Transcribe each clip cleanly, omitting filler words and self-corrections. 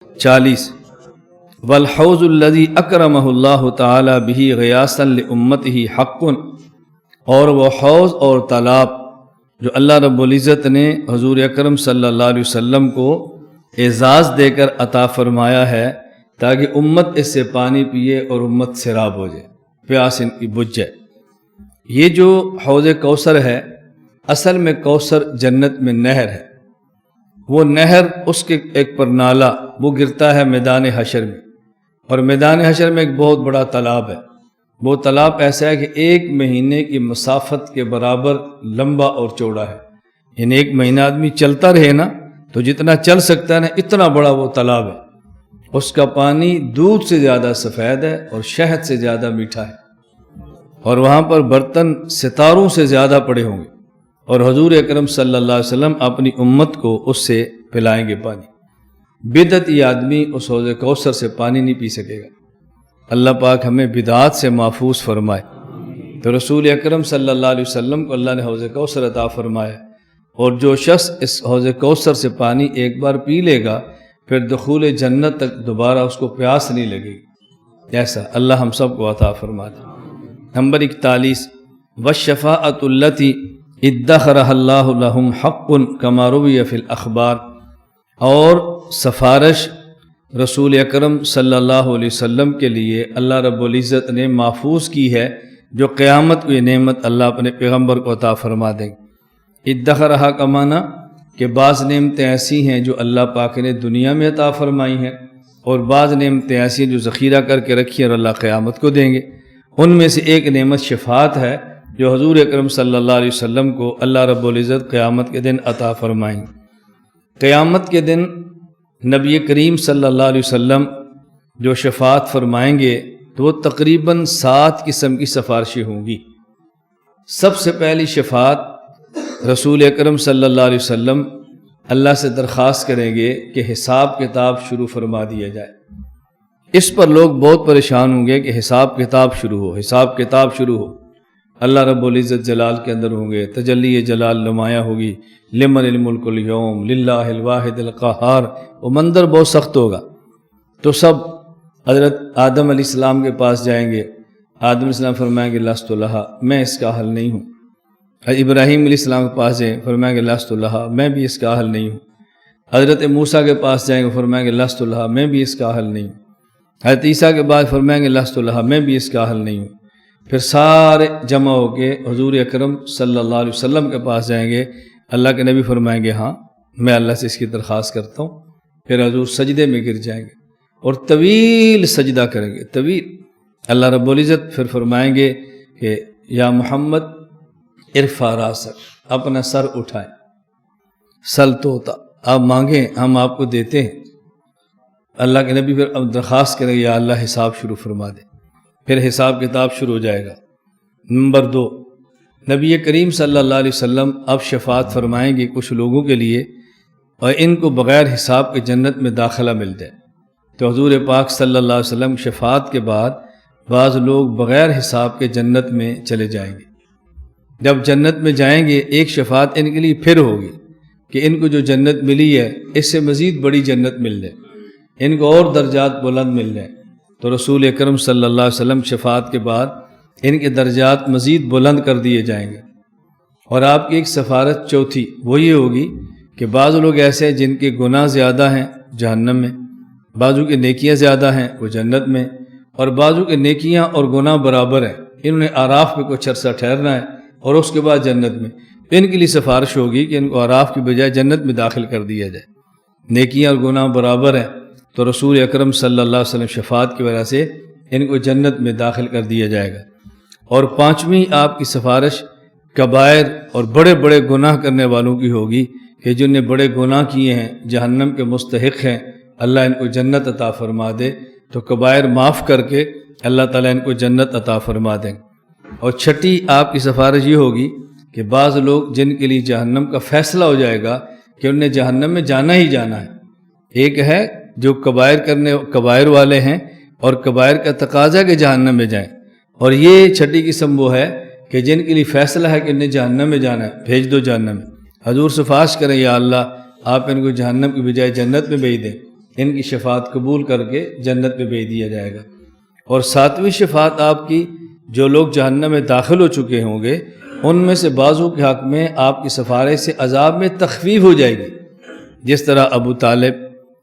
40 والحوض الذی اکرمہ اللہ تعالی بہ غیاثا لامتہ حق، اور وہ حوض اور تالاب جو اللہ رب العزت نے حضور اکرم صلی اللہ علیہ وسلم کو اعزاز دے کر عطا فرمایا ہے تاکہ امت اس سے پانی پیے اور امت سیراب ہو جائے، پیاس ان کی بجھ جائے۔ یہ جو حوض کوثر ہے، اصل میں کوثر جنت میں نہر ہے، وہ نہر اس کے ایک پر نالا وہ گرتا ہے میدان حشر میں، اور میدان حشر میں ایک بہت بڑا تالاب ہے۔ وہ تالاب ایسا ہے کہ 1 مہینے کی مسافت کے برابر لمبا اور چوڑا ہے، یعنی 1 مہینہ آدمی چلتا رہے نا تو جتنا چل سکتا ہے نا، اتنا بڑا وہ تالاب ہے۔ اس کا پانی دودھ سے زیادہ سفید ہے اور شہد سے زیادہ میٹھا ہے، اور وہاں پر برتن ستاروں سے زیادہ پڑے ہوں گے، اور حضور اکرم صلی اللہ علیہ وسلم اپنی امت کو اس سے پلائیں گے پانی۔ بدعتی آدمی اس حوض کوثر سے پانی نہیں پی سکے گا۔ اللہ پاک ہمیں بدعات سے محفوظ فرمائے۔ تو رسول اکرم صلی اللہ علیہ وسلم کو اللہ نے حوض کوثر عطا فرمایا، اور جو شخص اس حوض کوثر سے پانی ایک بار پی لے گا پھر دخول جنت تک دوبارہ اس کو پیاس نہیں لگے گی۔ ایسا اللہ ہم سب کو عطا فرما دے۔ نمبر 41 والشفاعۃ التی ادخرها اللہ لہم حق کما روی فی الاخبار، اور سفارش رسول اکرم صلی اللہ علیہ وسلم کے لیے اللہ رب العزت نے محفوظ کی ہے، جو قیامت کو یہ نعمت اللہ اپنے پیغمبر کو عطا فرما دیں گے۔ ادخرها کا معنی کہ بعض نعمتیں ایسی ہیں جو اللہ پاک نے دنیا میں عطا فرمائی ہیں، اور بعض نعمتیں ایسی ہیں جو ذخیرہ کر کے رکھی ہیں اور اللہ قیامت کو دیں گے۔ ان میں سے ایک نعمت شفاعت ہے جو حضور اکرم صلی اللہ علیہ وسلم کو اللہ رب العزت قیامت کے دن عطا فرمائیں۔ قیامت کے دن نبی کریم صلی اللہ علیہ وسلم جو شفاعت فرمائیں گے تو وہ تقریباً 7 قسم کی سفارشیں ہوں گی۔ سب سے پہلی شفاعت رسول اکرم صلی اللہ علیہ وسلم اللہ سے درخواست کریں گے کہ حساب کتاب شروع فرما دیا جائے۔ اس پر لوگ بہت پریشان ہوں گے کہ حساب کتاب شروع ہو، حساب کتاب شروع ہو۔ اللہ رب العزت جلال کے اندر ہوں گے، تجلی جلال نمایاں ہوگی، لمن الملک اليوم للہ الواحد القہار، وہ منظر بہت سخت ہوگا۔ تو سب حضرت آدم علیہ السلام کے پاس جائیں گے، آدم علیہ السلام فرمائیں گے لست لہا، میں اس کا حل نہیں ہوں۔ ابراہیم علیہ السلام کے پاس جائیں، فرمائیں گے لست لہا، میں بھی اس کا حل نہیں ہوں۔ حضرت موسیٰ کے پاس جائیں گے، فرمائیں گے لست لہا، میں بھی اس کا حل نہیں ہوں۔ حضرت عیسیٰ کے بعد فرمائیں گے لست لہا، میں بھی اس کا حل نہیں ہوں۔ پھر سارے جمع ہو کے حضور اکرم صلی اللہ علیہ وسلم کے پاس جائیں گے، اللہ کے نبی فرمائیں گے ہاں میں اللہ سے اس کی درخواست کرتا ہوں۔ پھر حضور سجدے میں گر جائیں گے اور طویل سجدہ کریں گے، طویل۔ اللہ رب العزت پھر فرمائیں گے کہ یا محمد ارفع راسک، اپنا سر اٹھائیں، سل توتا، آپ مانگیں ہم آپ کو دیتے ہیں۔ اللہ کے نبی پھر اب درخواست کریں گے یا اللہ حساب شروع فرما دے، پھر حساب کتاب شروع ہو جائے گا۔ نمبر 2 نبی کریم صلی اللہ علیہ وسلم اب شفاعت فرمائیں گے کچھ لوگوں کے لیے، اور ان کو بغیر حساب کے جنت میں داخلہ مل جائے۔ تو حضور پاک صلی اللہ علیہ وسلم شفاعت کے بعد بعض لوگ بغیر حساب کے جنت میں چلے جائیں گے۔ جب جنت میں جائیں گے ایک شفاعت ان کے لیے پھر ہوگی کہ ان کو جو جنت ملی ہے اس سے مزید بڑی جنت مل جائے، ان کو اور درجات بلند مل جائیں۔ تو رسول اکرم صلی اللہ علیہ وسلم شفاعت کے بعد ان کے درجات مزید بلند کر دیے جائیں گے۔ اور آپ کی ایک سفارت چوتھی وہ یہ ہوگی کہ بعض لوگ ایسے ہیں جن کے گناہ زیادہ ہیں جہنم میں، بعضوں کے نیکیاں زیادہ ہیں وہ جنت میں، اور بعضوں کے نیکیاں اور گناہ برابر ہیں، انہوں نے اعراف پہ کچھ عرصہ ٹھہرنا ہے اور اس کے بعد جنت میں۔ ان کے لیے سفارش ہوگی کہ ان کو اعراف کی بجائے جنت میں داخل کر دیا جائے۔ نیکیاں اور گناہ برابر ہیں تو رسول اکرم صلی اللہ علیہ وسلم شفاعت کی وجہ سے ان کو جنت میں داخل کر دیا جائے گا۔ اور 5ویں آپ کی سفارش کبائر اور بڑے بڑے گناہ کرنے والوں کی ہوگی کہ جن نے بڑے گناہ کیے ہیں، جہنم کے مستحق ہیں، اللہ ان کو جنت عطا فرما دے، تو کبائر معاف کر کے اللہ تعالیٰ ان کو جنت عطا فرما دیں۔ اور 6ٹھی آپ کی سفارش یہ ہوگی کہ بعض لوگ جن کے لیے جہنم کا فیصلہ ہو جائے گا کہ انہیں جہنم میں جانا ہی جانا ہے۔ ایک ہے جو کبائر والے ہیں اور کبائر کا تقاضا کہ جہنم میں جائیں، اور یہ 6ٹھی قسم وہ ہے کہ جن کے لیے فیصلہ ہے کہ انہیں جہنم میں جانا ہے، بھیج دو جہنم میں۔ حضور سفارش کریں یا اللہ آپ ان کو جہنم کی بجائے جنت میں بھیج دیں۔ ان کی شفاعت قبول کر کے جنت میں بھیج دیا جائے گا۔ اور 7ویں شفاعت آپ کی، جو لوگ جہنم میں داخل ہو چکے ہوں گے ان میں سے بعضوں کے حق میں آپ کی سفارش سے عذاب میں تخفیف ہو جائے گی، جس طرح ابو طالب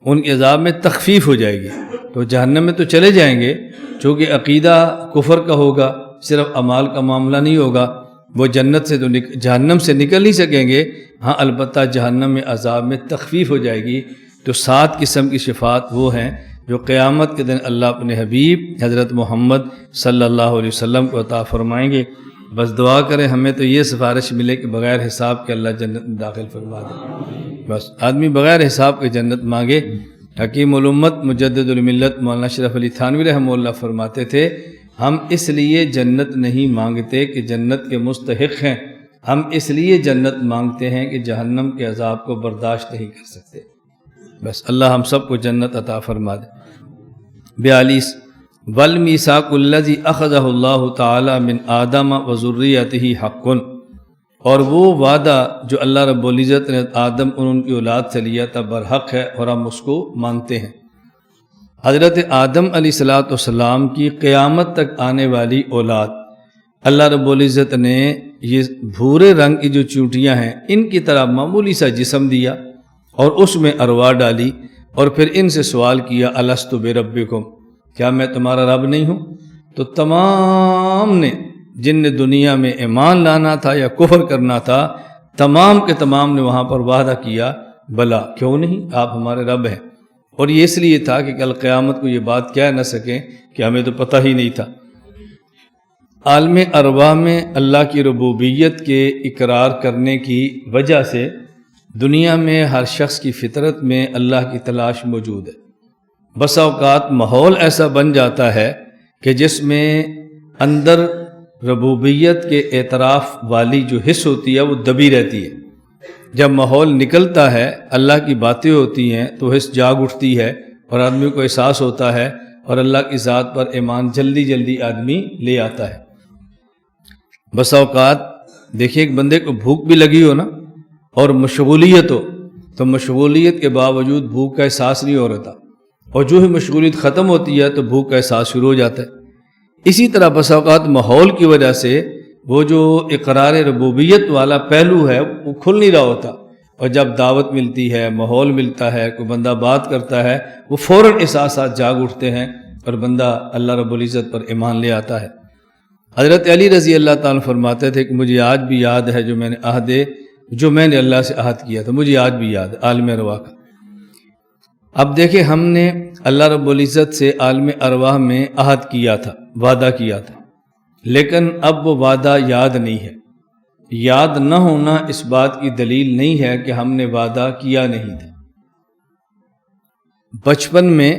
ان کے عذاب میں تخفیف ہو جائے گی۔ تو جہنم میں تو چلے جائیں گے، چونکہ عقیدہ کفر کا ہوگا، صرف اعمال کا معاملہ نہیں ہوگا، وہ جنت سے تو جہنم سے نکل نہیں سکیں گے، ہاں البتہ جہنم میں عذاب میں تخفیف ہو جائے گی۔ تو 7 قسم کی شفاعت وہ ہیں جو قیامت کے دن اللہ اپنے حبیب حضرت محمد صلی اللہ علیہ وسلم کو عطا فرمائیں گے۔ بس دعا کریں ہمیں تو یہ سفارش ملے کہ بغیر حساب کے اللہ جنت میں داخل فرما دے۔ بس آدمی بغیر حساب کے جنت مانگے۔ حکیم الامت مجدد الملت مولانا اشرف علی تھانوی رحمہ اللہ فرماتے تھے، ہم اس لیے جنت نہیں مانگتے کہ جنت کے مستحق ہیں، ہم اس لیے جنت مانگتے ہیں کہ جہنم کے عذاب کو برداشت نہیں کر سکتے۔ بس اللہ ہم سب کو جنت عطا فرما دے۔ 42 والمیثاق الذی اخذہ اللہ تعالی من آدم وذریتہ حق، اور وہ وعدہ جو اللہ رب العزت نے آدم اور ان کی اولاد سے لیا تھا برحق ہے، اور ہم اس کو مانتے ہیں۔ حضرت آدم علیہ السلام کی قیامت تک آنے والی اولاد، اللہ رب العزت نے یہ بھورے رنگ کی جو چونٹیاں ہیں ان کی طرح معمولی سا جسم دیا اور اس میں ارواح ڈالی، اور پھر ان سے سوال کیا الست بربکم، کیا میں تمہارا رب نہیں ہوں؟ تو تمام نے، جن نے دنیا میں ایمان لانا تھا یا کفر کرنا تھا، تمام کے تمام نے وہاں پر وعدہ کیا بلا، کیوں نہیں، آپ ہمارے رب ہیں۔ اور یہ اس لیے تھا کہ کل قیامت کو یہ بات کہہ نہ سکیں کہ ہمیں تو پتہ ہی نہیں تھا۔ عالم ارواح میں اللہ کی ربوبیت کے اقرار کرنے کی وجہ سے دنیا میں ہر شخص کی فطرت میں اللہ کی تلاش موجود ہے۔ بسا اوقات ماحول ایسا بن جاتا ہے کہ جس میں اندر ربوبیت کے اعتراف والی جو حص ہوتی ہے وہ دبی رہتی ہے۔ جب ماحول نکلتا ہے، اللہ کی باتیں ہوتی ہیں تو حص جاگ اٹھتی ہے اور آدمی کو احساس ہوتا ہے، اور اللہ کی ذات پر ایمان جلدی جلدی آدمی لے آتا ہے۔ بسا اوقات دیکھیے ایک بندے کو بھوک بھی لگی ہو نا اور مشغولیت ہو، تو مشغولیت کے باوجود بھوک کا احساس نہیں ہو رہا، اور جو ہی مشغولیت ختم ہوتی ہے تو بھوک کا احساس شروع ہو جاتا ہے۔ اسی طرح بسا اوقات ماحول کی وجہ سے وہ جو اقرار ربوبیت والا پہلو ہے وہ کھل نہیں رہا ہوتا، اور جب دعوت ملتی ہے، ماحول ملتا ہے، کوئی بندہ بات کرتا ہے، وہ فوراً احساسات جاگ اٹھتے ہیں اور بندہ اللہ رب العزت پر ایمان لے آتا ہے۔ حضرت علی رضی اللہ تعالیٰ فرماتے تھے کہ مجھے آج بھی یاد ہے جو میں نے اللہ سے عہد کیا تھا، مجھے آج بھی یاد ہے، عالم ارواح کا۔ اب دیکھیں ہم نے اللہ رب العزت سے عالم ارواح میں عہد کیا تھا، وعدہ کیا تھا، لیکن اب وہ وعدہ یاد نہیں ہے۔ یاد نہ ہونا اس بات کی دلیل نہیں ہے کہ ہم نے وعدہ کیا نہیں تھا۔ بچپن میں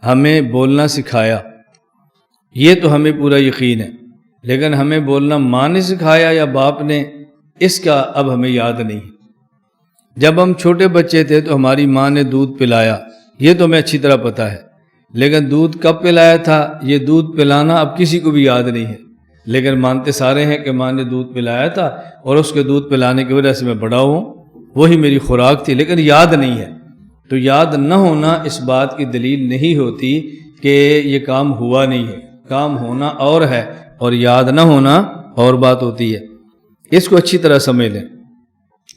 ہمیں بولنا سکھایا، یہ تو ہمیں پورا یقین ہے، لیکن ہمیں بولنا ماں نے سکھایا یا باپ نے، اس کا اب ہمیں یاد نہیں۔ جب ہم چھوٹے بچے تھے تو ہماری ماں نے دودھ پلایا، یہ تو ہمیں اچھی طرح پتہ ہے، لیکن دودھ کب پلایا تھا یہ دودھ پلانا اب کسی کو بھی یاد نہیں ہے، لیکن مانتے سارے ہیں کہ ماں نے دودھ پلایا تھا اور اس کے دودھ پلانے کی وجہ سے میں بڑا ہوں، وہی میری خوراک تھی، لیکن یاد نہیں ہے۔ تو یاد نہ ہونا اس بات کی دلیل نہیں ہوتی کہ یہ کام ہوا نہیں ہے، کام ہونا اور ہے اور یاد نہ ہونا اور بات ہوتی ہے۔ اس کو اچھی طرح سمجھ لیں۔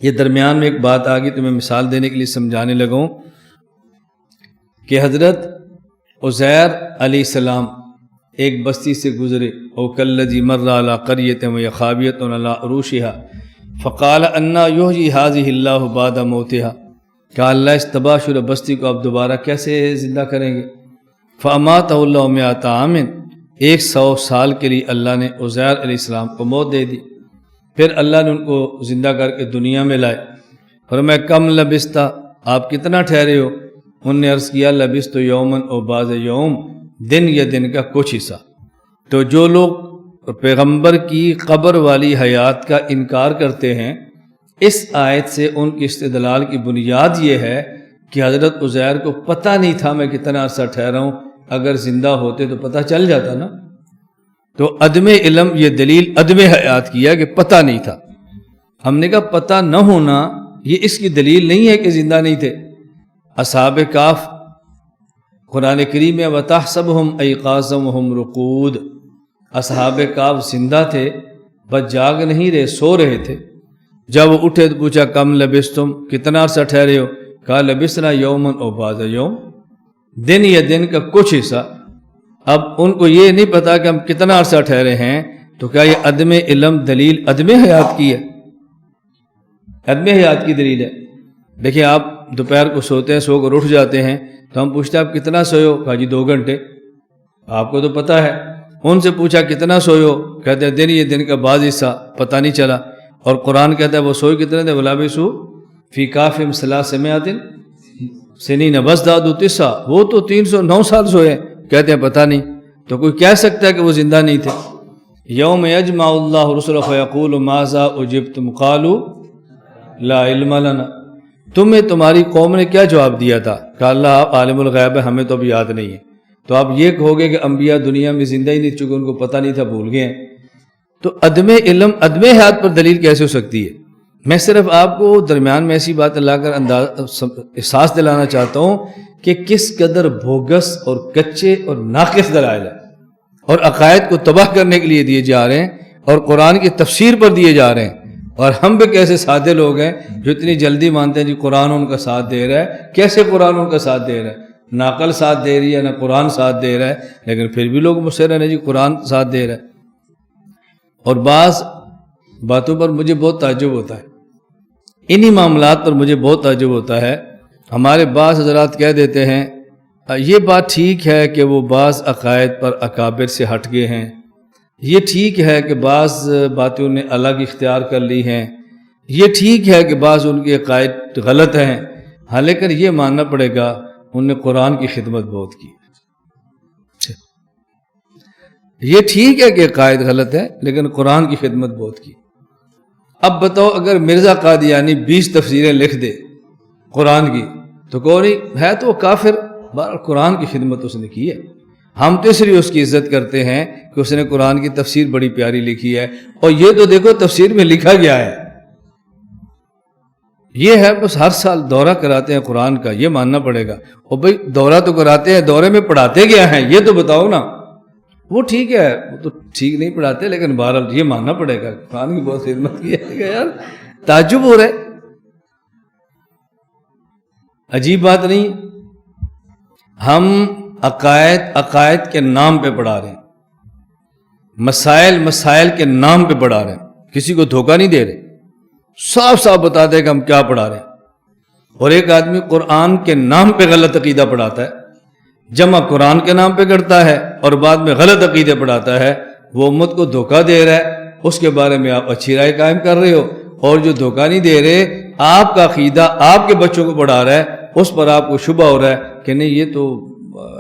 یہ درمیان میں ایک بات آ گئی تو میں مثال دینے کے لیے سمجھانے لگا ہوں کہ حضرت عزیر علیہ السلام ایک بستی سے گزرے، او کالذی مر علی قریۃ وہی خاویۃ علی عروشہا فقال انا یحیی ہذہ اللہ بعد موتہا، کہ اللہ اس تباہ شدہ بستی کو اب دوبارہ کیسے زندہ کریں گے؟ فاماتہ اللہ مئۃ عام، 100 سال کے لیے اللہ نے عزیر علیہ السلام کو موت دے دی، پھر اللہ نے ان کو زندہ کر کے دنیا میں لائے۔ فرمایا کم لبستہ، آپ کتنا ٹھہرے ہو؟ انہوں نے عرض کیا لبست یومن او بعض یوم، دن یا دن کا کچھ حصہ۔ تو جو لوگ پیغمبر کی قبر والی حیات کا انکار کرتے ہیں، اس آیت سے ان کی استدلال کی بنیاد یہ ہے کہ حضرت عزیر کو پتہ نہیں تھا میں کتنا عرصہ ٹھہرا ہوں، اگر زندہ ہوتے تو پتہ چل جاتا نا۔ تو عدم علم یہ دلیل عدم حیات کیا کہ پتہ نہیں تھا۔ ہم نے کہا پتہ نہ ہونا یہ اس کی دلیل نہیں ہے کہ زندہ نہیں تھے۔ اصحاب کہف قرآن کریم میں وَتَحْسَبُهُمْ أَيْقَاظًا وَهُمْ رُقُودٌ، اصحاب کہف زندہ تھے بس جاگ نہیں رہے، سو رہے تھے۔ جب وہ اٹھے تو پوچھا کم لبثتم، کتنا عرصہ ٹھہرے ہو؟ کہا لبثنا یوما او بعض یوم، دن یا دن کا کچھ حصہ۔ اب ان کو یہ نہیں پتا کہ ہم کتنا عرصہ ٹھہرے ہیں، تو کیا یہ عدم علم دلیل عدم حیات کی ہے؟ عدم حیات کی دلیل ہے۔ دیکھیں آپ دوپہر کو سوتے ہیں، سو کر اٹھ جاتے ہیں، تو ہم پوچھتے ہیں آپ کتنا سوئے ہو؟ کہا جی 2 گھنٹے۔ آپ کو تو پتہ ہے۔ ان سے پوچھا کتنا سوئے ہو؟ کہتے ہیں دن، یہ دن کا بعض حصہ پتہ نہیں چلا۔ اور قرآن کہتا ہے وہ سوئے کتنے تھے؟ وَلَبِثُوا فِي كَهْفِهِمْ 300 سنین وَازْدَادُوا 9، وہ تو 309 سال سوئے ہیں۔ کہتے ہیں پتہ نہیں۔ تو کوئی کہہ سکتا ہے کہ وہ زندہ نہیں تھے؟ یوم یجمع اللہ رسلہ فیقول ماذا اجبتم قالوا لا علم لنا، تمہیں تمہاری قوم نے کیا جواب دیا تھا؟ کہ اللہ آپ عالم الغیب ہے، ہمیں تو اب یاد نہیں ہے۔ تو آپ یہ کہو گے کہ انبیاء دنیا میں زندہ ہی نہیں، چونکہ ان کو پتہ نہیں تھا، بھول گئے ہیں۔ تو عدم علم عدم حیات پر دلیل کیسے ہو سکتی ہے؟ میں صرف آپ کو درمیان میں ایسی بات لا کر احساس دلانا چاہتا ہوں کہ کس قدر بوگس اور کچے اور ناقص دلائل ہیں، اور عقائد کو تباہ کرنے کے لیے دیے جا رہے ہیں، اور قرآن کی تفسیر پر دیے جا رہے ہیں۔ اور ہم بھی کیسے سادے لوگ ہیں جو اتنی جلدی مانتے ہیں جی قرآن ان کا ساتھ دے رہا ہے۔ کیسے قرآن ان کا ساتھ دے رہا ہے؟ نہ عقل ساتھ دے رہی ہے نہ قرآن ساتھ دے رہا ہے، لیکن پھر بھی لوگ مصر ہیں جی قرآن ساتھ دے رہا ہے۔ اور بعض باتوں پر مجھے بہت تعجب ہوتا ہے، انہی معاملات پر مجھے بہت تعجب ہوتا ہے۔ ہمارے بعض حضرات کہہ دیتے ہیں یہ بات ٹھیک ہے کہ وہ بعض عقائد پر اکابر سے ہٹ گئے ہیں، یہ ٹھیک ہے کہ بعض باتیں انہیں الگ اختیار کر لی ہیں، یہ ٹھیک ہے کہ بعض ان کے عقائد غلط ہیں، ہاں لیکن یہ ماننا پڑے گا انہوں نے قرآن کی خدمت بہت کی۔ یہ ٹھیک ہے کہ عقائد غلط ہے لیکن قرآن کی خدمت بہت کی۔ اب بتاؤ اگر مرزا قادیانی 20 تفسیریں لکھ دے قرآن کی تو کہو نہیں ہے تو وہ کافر، قرآن کی خدمت اس نے کی ہے۔ ہم تو اس لیے اس کی عزت کرتے ہیں کہ اس نے قرآن کی تفسیر بڑی پیاری لکھی ہے، اور یہ تو دیکھو تفسیر میں لکھا گیا ہے، یہ ہے بس ہر سال دورہ کراتے ہیں قرآن کا، یہ ماننا پڑے گا۔ اور بھائی دورہ تو کراتے ہیں، دورے میں پڑھاتے کیا ہیں یہ تو بتاؤ نا۔ وہ ٹھیک ہے، وہ تو ٹھیک نہیں پڑھاتے، لیکن بہرحال یہ ماننا پڑے گا قرآن کی بہت خدمت کی ہے۔ یار تعجب ہو رہا ہے، عجیب بات نہیں۔ ہم عقائد کے نام پہ پڑھا رہے ہیں، مسائل کے نام پہ پڑھا رہے ہیں، کسی کو دھوکہ نہیں دے رہے، صاف صاف بتا دے کہ ہم کیا پڑھا رہے ہیں۔ اور ایک آدمی قرآن کے نام پہ غلط عقیدہ پڑھاتا ہے، جمع قرآن کے نام پہ کرتا ہے اور بعد میں غلط عقیدے پڑھاتا ہے، وہ امت کو دھوکہ دے رہا ہے، اس کے بارے میں آپ اچھی رائے قائم کر رہے ہو، اور جو دھوکہ نہیں دے رہے آپ کا عقیدہ آپ کے بچوں کو پڑھا رہا ہے، اس پر آپ کو شبہ ہو رہا ہے کہ نہیں یہ تو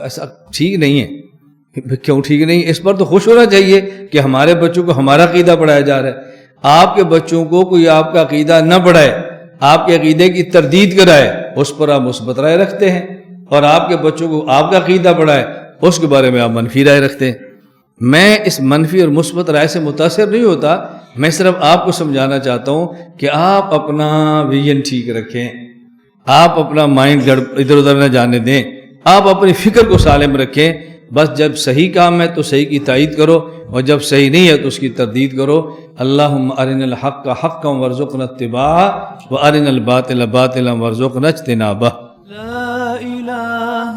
ایسا ٹھیک نہیں ہے۔ کیوں ٹھیک نہیں؟ اس پر تو خوش ہونا چاہیے کہ ہمارے بچوں کو ہمارا عقیدہ پڑھایا جا رہا ہے۔ آپ کے بچوں کو کوئی آپ کا عقیدہ نہ پڑھائے، آپ کے عقیدے کی تردید کرائے، اس پر آپ مثبت رائے رکھتے ہیں، اور آپ کے بچوں کو آپ کا عقیدہ پڑھائے اس کے بارے میں آپ منفی رائے رکھتے ہیں۔ میں اس منفی اور مثبت رائے سے متاثر نہیں ہوتا، میں صرف آپ کو سمجھانا چاہتا ہوں کہ آپ اپنا ویژن ٹھیک رکھیں، آپ اپنا مائنڈ ادھر ادھر نہ جانے دیں، آپ اپنی فکر کو سالم رکھیں۔ بس جب صحیح کام ہے تو صحیح کی تائید کرو، اور جب صحیح نہیں ہے تو اس کی تردید کرو۔ اللہم ارنا الحق حقا وارزقنا اتباعہ وارنا الباطل باطلا وارزقنا اجتنابہ۔ لا الہ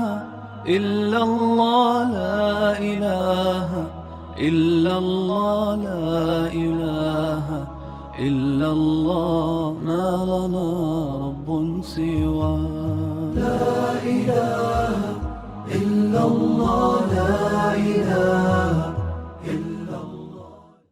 الا اللہ، لا الہ الا اللہ، لا الہ الا اللہ، ما لنا رب سوا۔ لا الہ الا اللہ۔